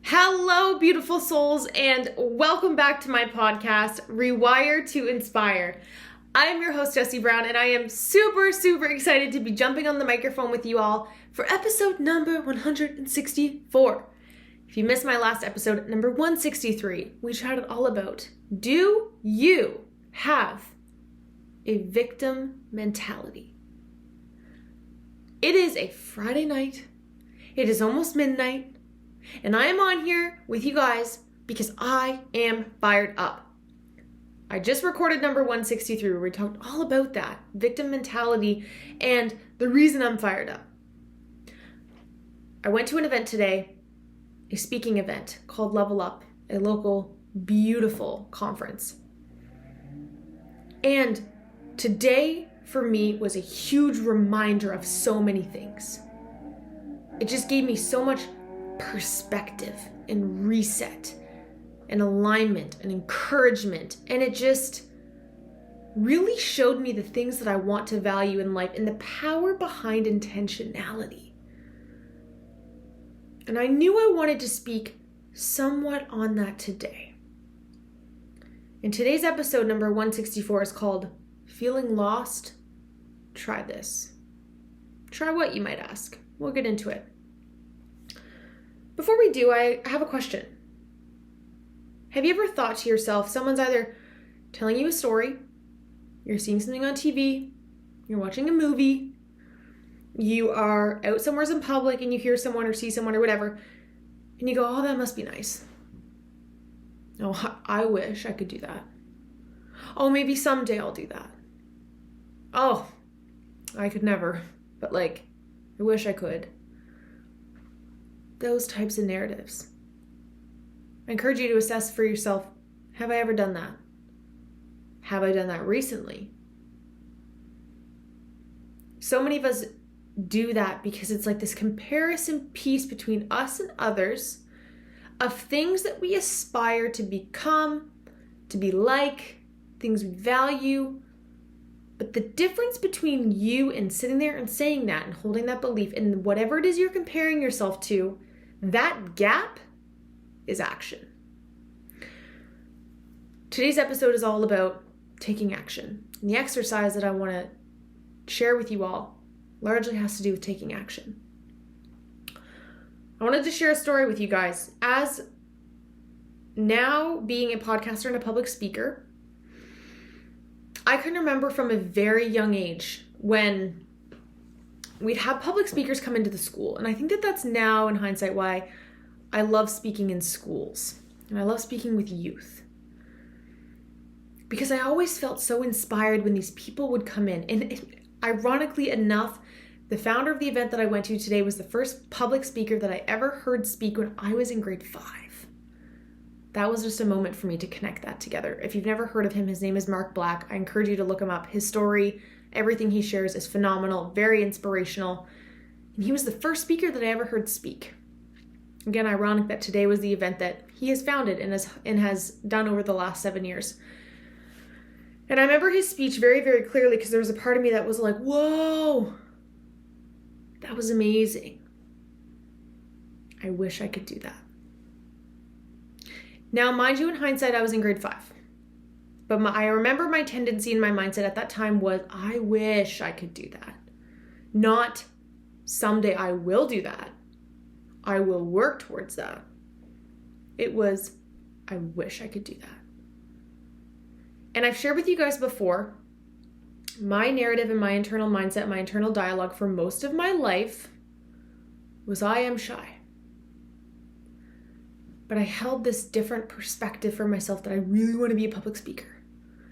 Hello, beautiful souls, and welcome back to my podcast, Rewire to Inspire. I'm your host, Jessie Brown, and I am super excited to be jumping on the microphone with you all for episode number 164. If you missed my last episode, number 163, we chatted all about, do you have a victim mentality? It is a Friday night. It is almost midnight. And I am on here with you guys because I am fired up. I just recorded number 163 where we talked all about that, victim mentality, and the reason I'm fired up. I went to an event today, a speaking event called Level Up, a local beautiful conference. And today for me was a huge reminder of so many things. It just gave me so much perspective and reset and alignment and encouragement, and it just really showed me the things that I want to value in life and the power behind intentionality. And I knew I wanted to speak somewhat on that today. And today's episode number 164 is called Feeling Lost? Try this. Try what, you might ask? We'll get into it. Before we do, I have a question. Have you ever thought to yourself, someone's either telling you a story, you're seeing something on TV, you're watching a movie, you are out somewhere in public and you hear someone or see someone or whatever, and you go, oh, that must be nice. Oh, I wish I could do that. Oh, maybe someday I'll do that. Oh, I could never, but I wish I could. Those types of narratives. I encourage you to assess for yourself, have I ever done that? Have I done that recently? So many of us do that because it's like this comparison piece between us and others of things that we aspire to become, to be like, things we value. But the difference between you and sitting there and saying that and holding that belief and whatever it is you're comparing yourself to, that gap is action. Today's episode is all about taking action. And the exercise that I want to share with you all largely has to do with taking action. I wanted to share a story with you guys. As now being a podcaster and a public speaker, I can remember from a very young age when we'd have public speakers come into the school. And I think that that's now, in hindsight, why I love speaking in schools. And I love speaking with youth. Because I always felt so inspired when these people would come in. And ironically enough, the founder of the event that I went to today was the first public speaker that I ever heard speak when I was in grade 5. That was just a moment for me to connect that together. If you've never heard of him, his name is Mark Black. I encourage you to look him up. His story, everything he shares is phenomenal, very inspirational. And he was the first speaker that I ever heard speak. Again, ironic that today was the event that he has founded and has done over the last 7 years. And I remember his speech very clearly because there was a part of me that was like, whoa, that was amazing. I wish I could do that. Now, mind you, in hindsight, I was in grade 5. But I remember my tendency and my mindset at that time was, I wish I could do that. Not someday I will do that. I will work towards that. It was, I wish I could do that. And I've shared with you guys before, my narrative and my internal mindset, my internal dialogue for most of my life was I am shy. But I held this different perspective for myself that I really want to be a public speaker.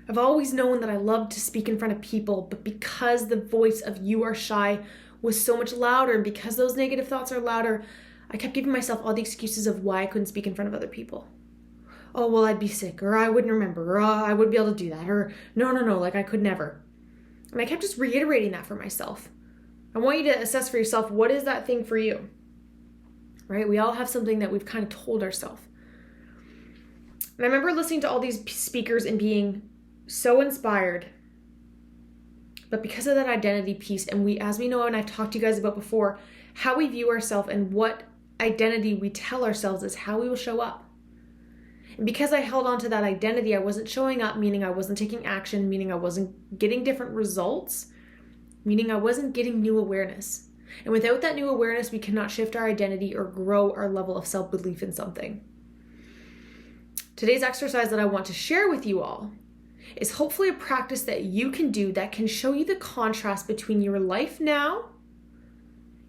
I've always known that I love to speak in front of people, but because the voice of you are shy was so much louder, and because those negative thoughts are louder, I kept giving myself all the excuses of why I couldn't speak in front of other people. Oh, well, I'd be sick, or I wouldn't remember, or I wouldn't be able to do that, or no, I could never. And I kept just reiterating that for myself. I want you to assess for yourself, what is that thing for you? Right? We all have something that we've kind of told ourselves. And I remember listening to all these speakers and being so inspired. But because of that identity piece, and as we know, and I've talked to you guys about before, how we view ourselves and what identity we tell ourselves is how we will show up. And because I held on to that identity, I wasn't showing up, meaning I wasn't taking action, meaning I wasn't getting different results, meaning I wasn't getting new awareness. And without that new awareness, we cannot shift our identity or grow our level of self-belief in something. Today's exercise that I want to share with you all is hopefully a practice that you can do that can show you the contrast between your life now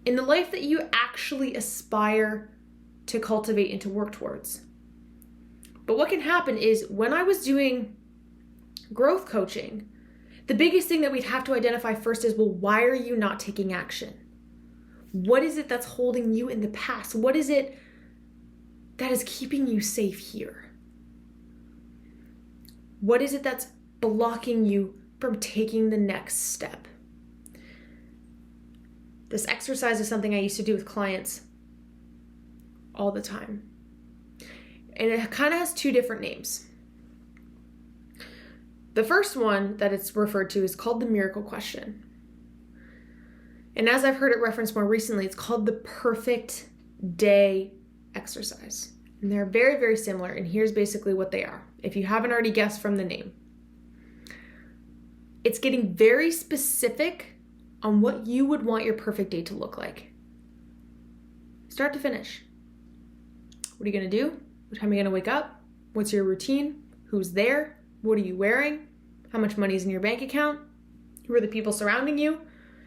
and the life that you actually aspire to cultivate and to work towards. But what can happen is when I was doing growth coaching, the biggest thing that we'd have to identify first is, well, why are you not taking action? What is it that's holding you in the past? What is it that is keeping you safe here? What is it that's blocking you from taking the next step? This exercise is something I used to do with clients all the time. And it kind of has two different names. The first one that it's referred to is called the miracle question. And as I've heard it referenced more recently, it's called the perfect day exercise. And they're very, very similar. And here's basically what they are, if you haven't already guessed from the name. It's getting very specific on what you would want your perfect day to look like. Start to finish. What are you going to do? What time are you going to wake up? What's your routine? Who's there? What are you wearing? How much money is in your bank account? Who are the people surrounding you?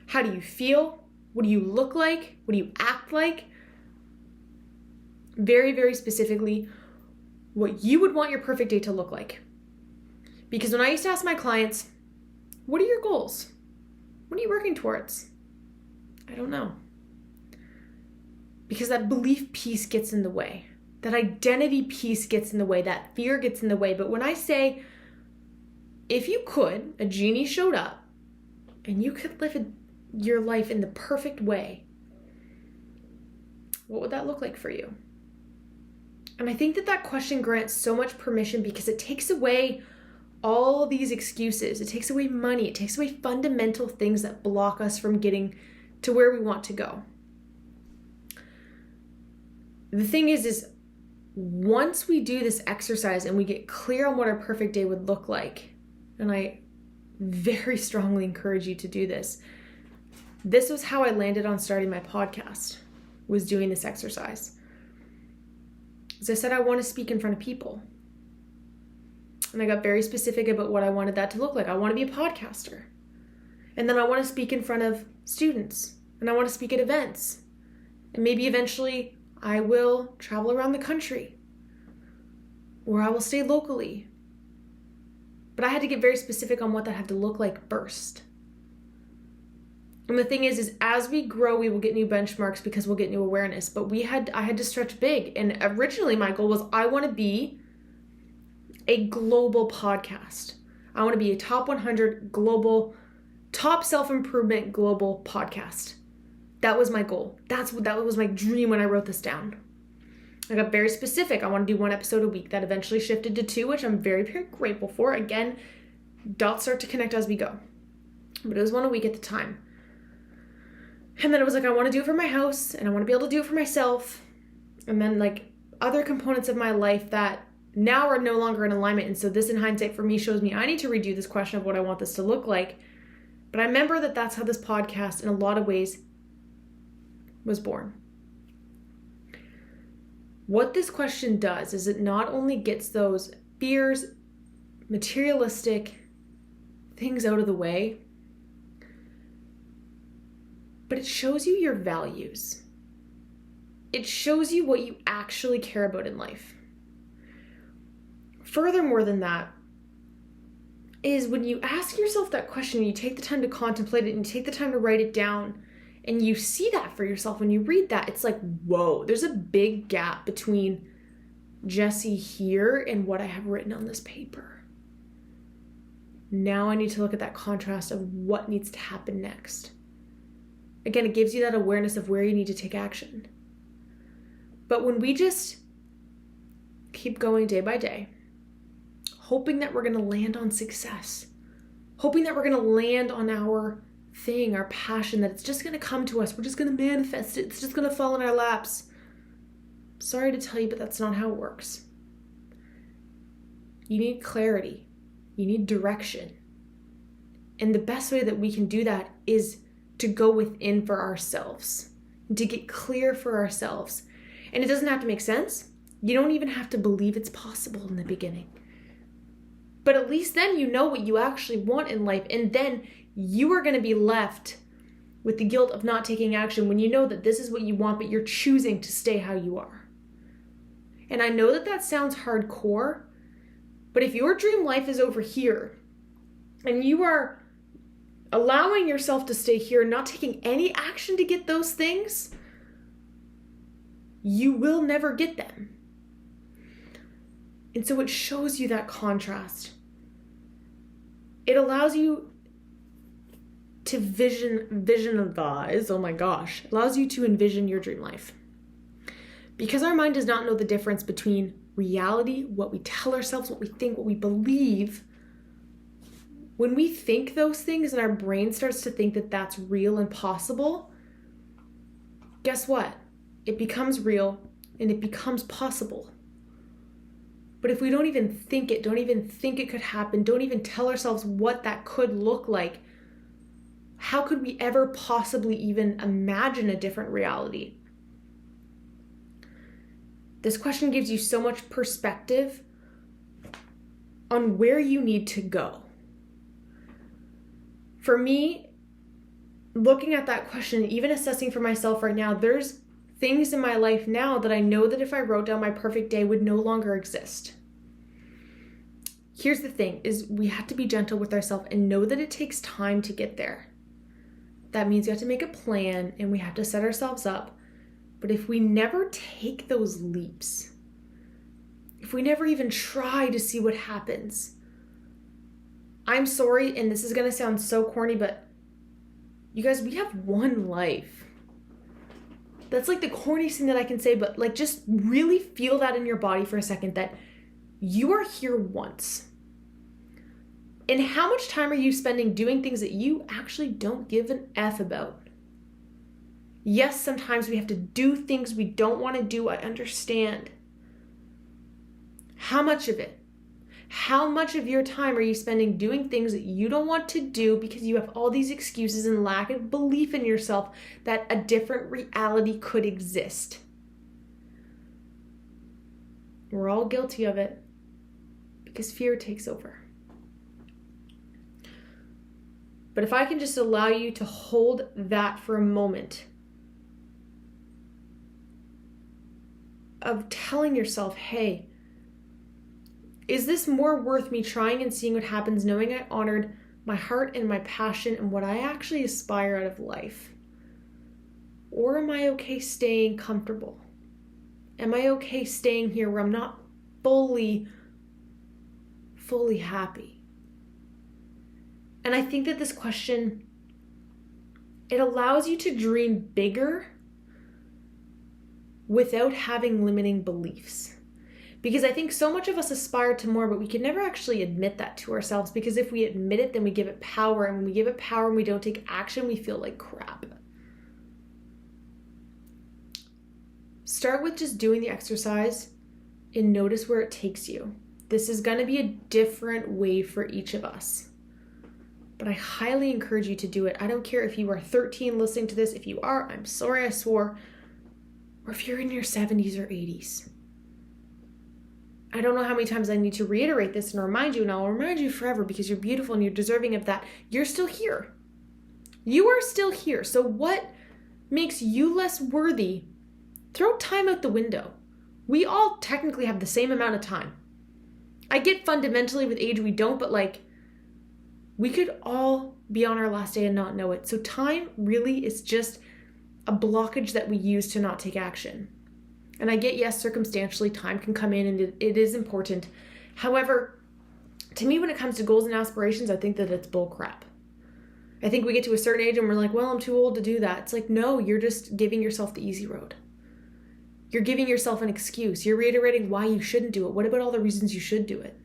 How do you feel? What do you look like? What do you act like? Very, very specifically, what you would want your perfect day to look like. Because when I used to ask my clients, what are your goals? What are you working towards? I don't know. Because that belief piece gets in the way. That identity piece gets in the way. That fear gets in the way. But when I say, if you could, a genie showed up and you could live your life in the perfect way, what would that look like for you? And I think that question grants so much permission because it takes away all these excuses. It takes away money. It takes away fundamental things that block us from getting to where we want to go. The thing is once we do this exercise and we get clear on what our perfect day would look like, and I very strongly encourage you to do this. This was how I landed on starting my podcast, was doing this exercise. As I said, I want to speak in front of people. And I got very specific about what I wanted that to look like. I want to be a podcaster. And then I want to speak in front of students. And I want to speak at events. And maybe eventually I will travel around the country. Or I will stay locally. But I had to get very specific on what that had to look like first. And the thing is as we grow, we will get new benchmarks because we'll get new awareness. But I had to stretch big. And originally my goal was I want to be a global podcast. I want to be a top 100 global, top self-improvement global podcast. That was my goal. That was my dream when I wrote this down. I got very specific. I want to do 1 episode a week. That eventually shifted to 2, which I'm very, very grateful for. Again, dots start to connect as we go. But it was 1 a week at the time. And then it was like, I want to do it for my house and I want to be able to do it for myself. And then like other components of my life that now are no longer in alignment. And so this in hindsight for me shows me I need to redo this question of what I want this to look like. But I remember that that's how this podcast in a lot of ways was born. What this question does is it not only gets those fears, materialistic things out of the way, but it shows you your values. It shows you what you actually care about in life. Furthermore than that is when you ask yourself that question, you take the time to contemplate it and you take the time to write it down and you see that for yourself. When you read that, it's like, whoa, there's a big gap between Jessie here and what I have written on this paper. Now I need to look at that contrast of what needs to happen next. Again, it gives you that awareness of where you need to take action. But when we just keep going day by day, hoping that we're going to land on success, hoping that we're going to land on our thing, our passion, that it's just going to come to us, we're just going to manifest it, it's just going to fall in our laps. sorry to tell you, but that's not how it works. You need clarity. You need direction. And the best way that we can do that is to go within for ourselves, to get clear for ourselves. And it doesn't have to make sense. You don't even have to believe it's possible in the beginning. But at least then you know what you actually want in life. And then you are going to be left with the guilt of not taking action when you know that this is what you want, but you're choosing to stay how you are. And I know that that sounds hardcore, but if your dream life is over here and you are allowing yourself to stay here, not taking any action to get those things, you will never get them. And so it shows you that contrast. It allows you to visualize, oh my gosh, allows you to envision your dream life. Because our mind does not know the difference between reality, what we tell ourselves, what we think, what we believe. When we think those things and our brain starts to think that that's real and possible, guess what? It becomes real and it becomes possible. But if we don't even think it, don't even think it could happen, don't even tell ourselves what that could look like, how could we ever possibly even imagine a different reality? This question gives you so much perspective on where you need to go. For me, looking at that question, even assessing for myself right now, there's things in my life now that I know that if I wrote down my perfect day would no longer exist. Here's the thing, is we have to be gentle with ourselves and know that it takes time to get there. That means we have to make a plan and we have to set ourselves up. But if we never take those leaps, if we never even try to see what happens, I'm sorry, and this is going to sound so corny, but you guys, we have one life. That's like the corniest thing that I can say, but like just really feel that in your body for a second, that you are here once. And how much time are you spending doing things that you actually don't give an F about? Yes, sometimes we have to do things we don't want to do. I understand. How much of it? How much of your time are you spending doing things that you don't want to do because you have all these excuses and lack of belief in yourself that a different reality could exist? We're all guilty of it because fear takes over. But if I can just allow you to hold that for a moment of telling yourself, hey, is this more worth me trying and seeing what happens, knowing I honored my heart and my passion and what I actually aspire out of life? Or am I okay staying comfortable? Am I okay staying here where I'm not fully happy? And I think that this question, it allows you to dream bigger without having limiting beliefs. Because I think so much of us aspire to more, but we can never actually admit that to ourselves, because if we admit it, then we give it power. And when we give it power and we don't take action, we feel like crap. Start with just doing the exercise and notice where it takes you. This is going to be a different way for each of us. But I highly encourage you to do it. I don't care if you are 13 listening to this. If you are, I'm sorry I swore. Or if you're in your 70s or 80s. I don't know how many times I need to reiterate this and remind you, and I'll remind you forever because you're beautiful and you're deserving of that. You're still here. You are still here. So what makes you less worthy? Throw time out the window. We all technically have the same amount of time. I get fundamentally with age we don't, but like, we could all be on our last day and not know it. So time really is just a blockage that we use to not take action. And I get, yes, circumstantially, time can come in and it is important. However, to me, when it comes to goals and aspirations, I think that it's bull crap. I think we get to a certain age and we're like, well, I'm too old to do that. It's like, no, you're just giving yourself the easy road. You're giving yourself an excuse. You're reiterating why you shouldn't do it. What about all the reasons you should do it?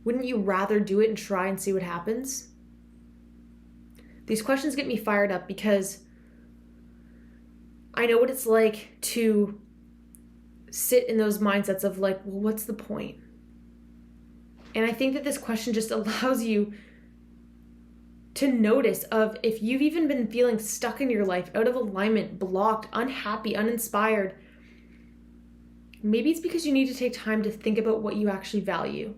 Wouldn't you rather do it and try and see what happens? These questions get me fired up because I know what it's like to sit in those mindsets of like, well, what's the point? And I think that this question just allows you to notice of if you've even been feeling stuck in your life, out of alignment, blocked, unhappy, uninspired, maybe it's because you need to take time to think about what you actually value,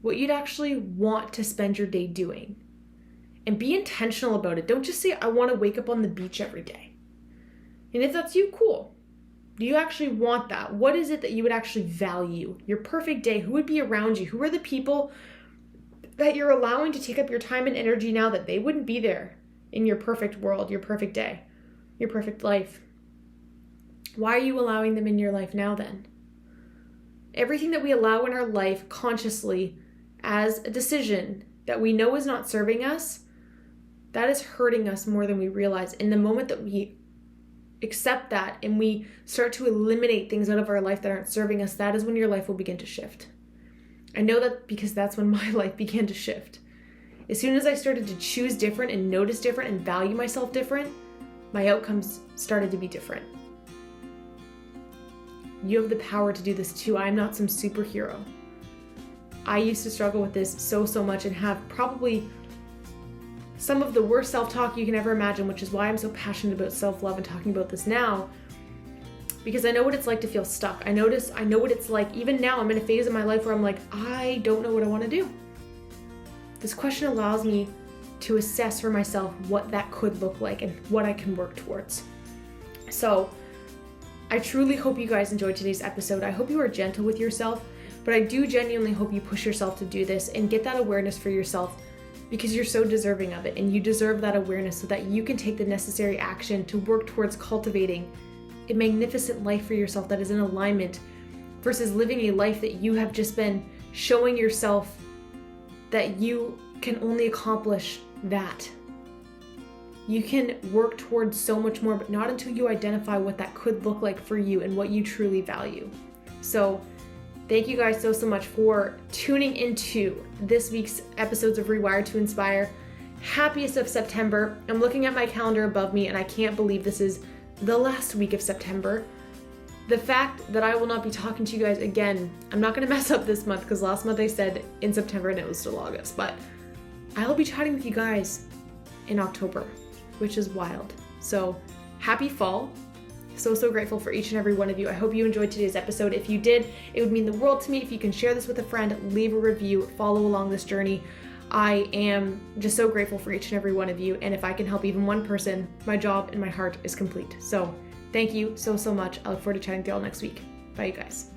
what you'd actually want to spend your day doing. And be intentional about it. Don't just say, I want to wake up on the beach every day. And if that's you, cool. Do you actually want that? What is it that you would actually value? Your perfect day, who would be around you? Who are the people that you're allowing to take up your time and energy now that they wouldn't be there in your perfect world, your perfect day, your perfect life? Why are you allowing them in your life now then? Everything that we allow in our life consciously as a decision that we know is not serving us, that is hurting us more than we realize. In the moment that we accept that and we start to eliminate things out of our life that aren't serving us, that is when your life will begin to shift. I know that because that's when my life began to shift. As soon as I started to choose different and notice different and value myself different, my outcomes started to be different. You have the power to do this too. I'm not some superhero. I used to struggle with this so much and have probably some of the worst self-talk you can ever imagine, which is why I'm so passionate about self-love and talking about this now, because I know what it's like to feel stuck. I know what it's like. Even now, I'm in a phase of my life where I'm like, I don't know what I want to do. This question allows me to assess for myself what that could look like and what I can work towards. So I truly hope you guys enjoyed today's episode. I hope you are gentle with yourself, but I do genuinely hope you push yourself to do this and get that awareness for yourself, because you're so deserving of it and you deserve that awareness so that you can take the necessary action to work towards cultivating a magnificent life for yourself that is in alignment versus living a life that you have just been showing yourself that you can only accomplish that. You can work towards so much more, but not until you identify what that could look like for you and what you truly value. So thank you guys so much for tuning into this week's episodes of Rewire to Inspire. Happiest of September. I'm looking at my calendar above me and I can't believe this is the last week of September. The fact that I will not be talking to you guys again, I'm not going to mess up this month because last month I said in September and it was still August, but I'll be chatting with you guys in October, which is wild. So happy fall. So grateful for each and every one of you. I hope you enjoyed today's episode. If you did, it would mean the world to me if you can share this with a friend, leave a review, follow along this journey. I am just so grateful for each and every one of you. And if I can help even one person, my job and my heart is complete. So thank you so much. I look forward to chatting with you all next week. Bye, you guys.